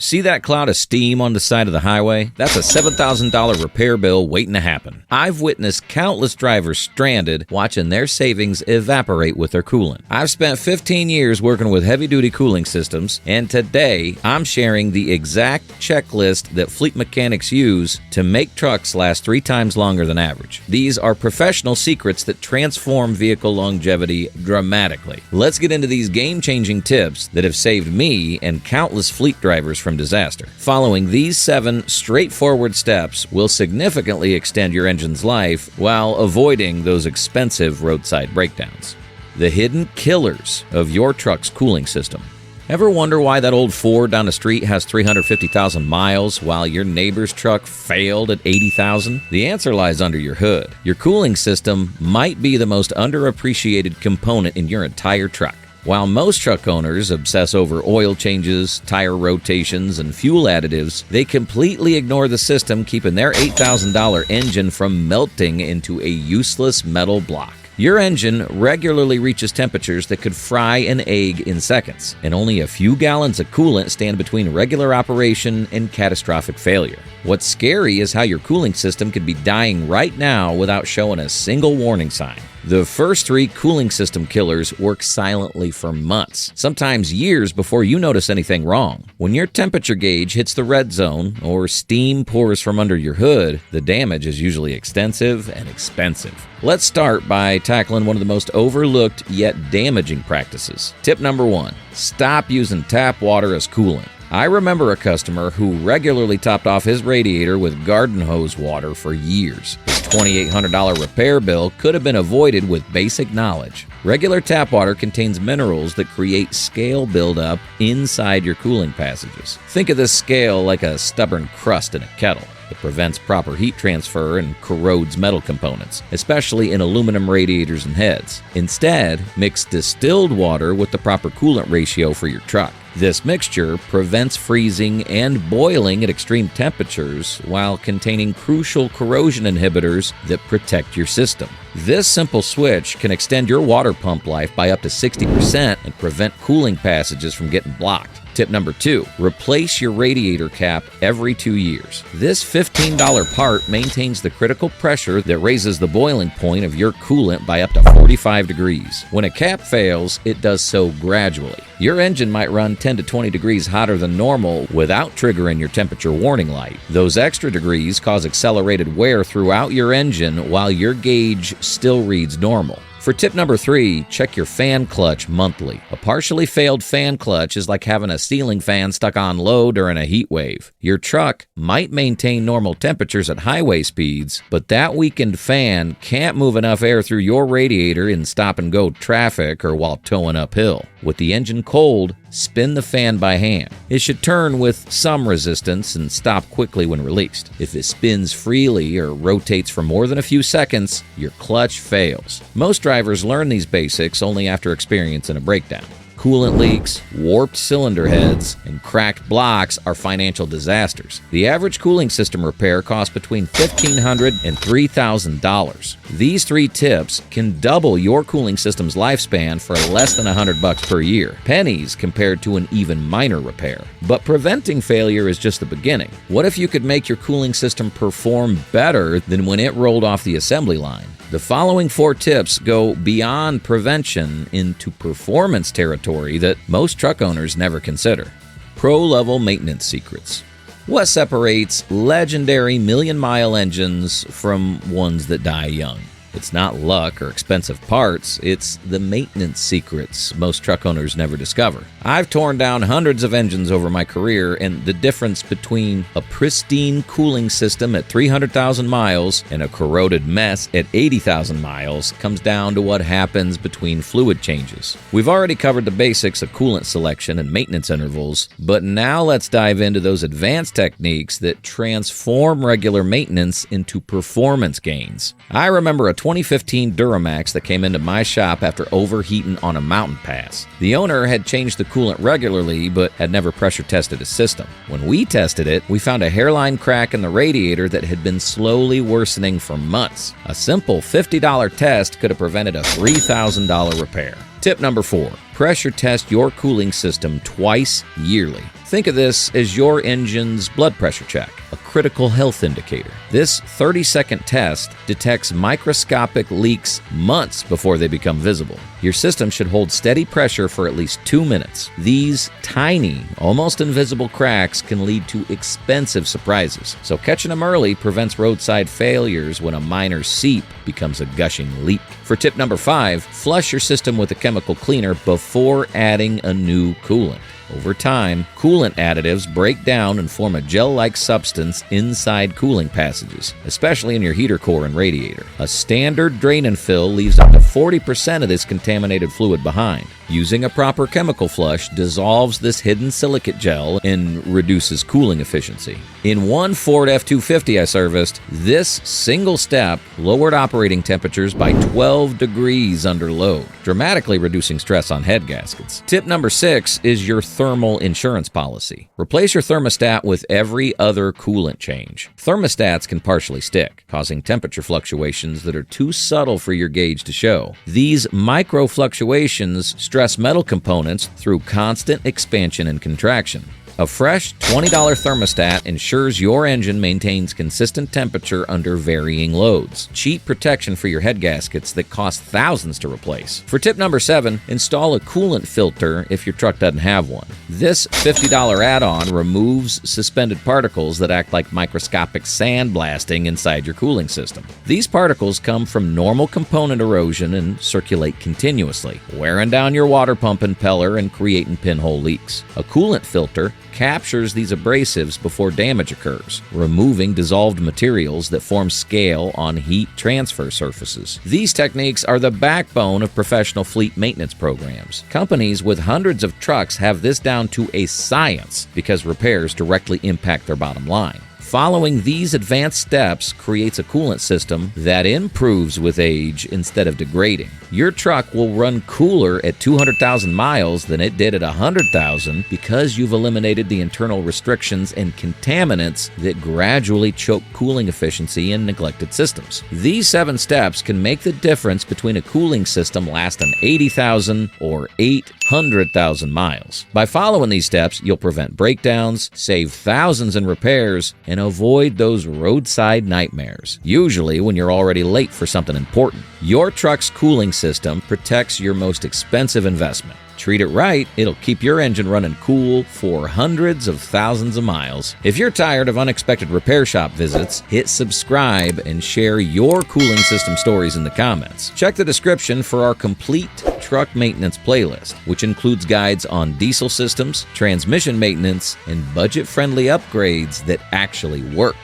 See that cloud of steam on the side of the highway? That's a $7,000 repair bill waiting to happen. I've witnessed countless drivers stranded watching their savings evaporate with their coolant. I've spent 15 years working with heavy-duty cooling systems, and today I'm sharing the exact checklist that fleet mechanics use to make trucks last 3 times longer than average. These are professional secrets that transform vehicle longevity dramatically. Let's get into these game-changing tips that have saved me and countless fleet drivers from disaster. Following these 7 straightforward steps will significantly extend your engine's life while avoiding those expensive roadside breakdowns. The hidden killers of your truck's cooling system. Ever wonder why that old Ford down the street has 350,000 miles while your neighbor's truck failed at 80,000? The answer lies under your hood. Your cooling system might be the most underappreciated component in your entire truck. While most truck owners obsess over oil changes, tire rotations, and fuel additives, they completely ignore the system keeping their $8,000 engine from melting into a useless metal block. Your engine regularly reaches temperatures that could fry an egg in seconds, and only a few gallons of coolant stand between regular operation and catastrophic failure. What's scary is how your cooling system could be dying right now without showing a single warning sign. The first 3 cooling system killers work silently for months, sometimes years before you notice anything wrong. When your temperature gauge hits the red zone or steam pours from under your hood, the damage is usually extensive and expensive. Let's start by tackling one of the most overlooked yet damaging practices. Tip number 1, stop using tap water as coolant. I remember a customer who regularly topped off his radiator with garden hose water for years. His $2,800 repair bill could have been avoided with basic knowledge. Regular tap water contains minerals that create scale buildup inside your cooling passages. Think of this scale like a stubborn crust in a kettle. It prevents proper heat transfer and corrodes metal components, especially in aluminum radiators and heads. Instead, mix distilled water with the proper coolant ratio for your truck. This mixture prevents freezing and boiling at extreme temperatures while containing crucial corrosion inhibitors that protect your system. This simple switch can extend your water pump life by up to 60% and prevent cooling passages from getting blocked. Tip number 2, replace your radiator cap every 2 years. This $15 part maintains the critical pressure that raises the boiling point of your coolant by up to 45 degrees. When a cap fails, it does so gradually. Your engine might run 10 to 20 degrees hotter than normal without triggering your temperature warning light. Those extra degrees cause accelerated wear throughout your engine while your gauge still reads normal. For tip number 3, check your fan clutch monthly. A partially failed fan clutch is like having a ceiling fan stuck on low during a heat wave. Your truck might maintain normal temperatures at highway speeds, but that weakened fan can't move enough air through your radiator in stop-and-go traffic or while towing uphill. With the engine cold, spin the fan by hand. It should turn with some resistance and stop quickly when released. If it spins freely or rotates for more than a few seconds, your clutch fails. Most drivers learn these basics only after experiencing a breakdown. Coolant leaks, warped cylinder heads, and cracked blocks are financial disasters. The average cooling system repair costs between $1,500 and $3,000. These 3 tips can double your cooling system's lifespan for less than $100 per year. Pennies compared to an even minor repair. But preventing failure is just the beginning. What if you could make your cooling system perform better than when it rolled off the assembly line? The following 4 tips go beyond prevention into performance territory that most truck owners never consider. Pro-level maintenance secrets. What separates legendary million-mile engines from ones that die young? It's not luck or expensive parts, it's the maintenance secrets most truck owners never discover. I've torn down hundreds of engines over my career, and the difference between a pristine cooling system at 300,000 miles and a corroded mess at 80,000 miles comes down to what happens between fluid changes. We've already covered the basics of coolant selection and maintenance intervals, but now let's dive into those advanced techniques that transform regular maintenance into performance gains. I remember a 2015 Duramax that came into my shop after overheating on a mountain pass. The owner had changed the coolant regularly but had never pressure tested his system. When we tested it, we found a hairline crack in the radiator that had been slowly worsening for months. A simple $50 test could have prevented a $3,000 repair. Tip number 4, pressure test your cooling system twice yearly. Think of this as your engine's blood pressure check, a critical health indicator. This 30-second test detects microscopic leaks months before they become visible. Your system should hold steady pressure for at least 2 minutes. These tiny, almost invisible cracks can lead to expensive surprises, so catching them early prevents roadside failures when a minor seep becomes a gushing leak. For tip number 5, flush your system with a chemical cleaner before adding a new coolant. Over time, coolant additives break down and form a gel-like substance inside cooling passages, especially in your heater core and radiator. A standard drain and fill leaves up to 40% of this contaminated fluid behind. Using a proper chemical flush dissolves this hidden silicate gel and reduces cooling efficiency. In one Ford F-250 I serviced, this single step lowered operating temperatures by 12 degrees under load, dramatically reducing stress on head gaskets. Tip number 6 is your thermal insurance policy. Replace your thermostat with every other coolant change. Thermostats can partially stick, causing temperature fluctuations that are too subtle for your gauge to show. These micro fluctuations stress metal components through constant expansion and contraction. A fresh $20 thermostat ensures your engine maintains consistent temperature under varying loads. Cheap protection for your head gaskets that cost thousands to replace. For tip number 7, install a coolant filter if your truck doesn't have one. This $50 add-on removes suspended particles that act like microscopic sandblasting inside your cooling system. These particles come from normal component erosion and circulate continuously, wearing down your water pump impeller and creating pinhole leaks. A coolant filter captures these abrasives before damage occurs, removing dissolved materials that form scale on heat transfer surfaces. These techniques are the backbone of professional fleet maintenance programs. Companies with hundreds of trucks have this down to a science because repairs directly impact their bottom line. Following these advanced steps creates a coolant system that improves with age instead of degrading. Your truck will run cooler at 200,000 miles than it did at 100,000 because you've eliminated the internal restrictions and contaminants that gradually choke cooling efficiency in neglected systems. These 7 steps can make the difference between a cooling system lasting 80,000 or 800,000 miles. By following these steps, you'll prevent breakdowns, save thousands in repairs, and avoid those roadside nightmares, usually when you're already late for something important. Your truck's cooling system protects your most expensive investment. Treat it right, it'll keep your engine running cool for hundreds of thousands of miles. If you're tired of unexpected repair shop visits, hit subscribe and share your cooling system stories in the comments. Check the description for our complete truck maintenance playlist, which includes guides on diesel systems, transmission maintenance, and budget-friendly upgrades that actually work.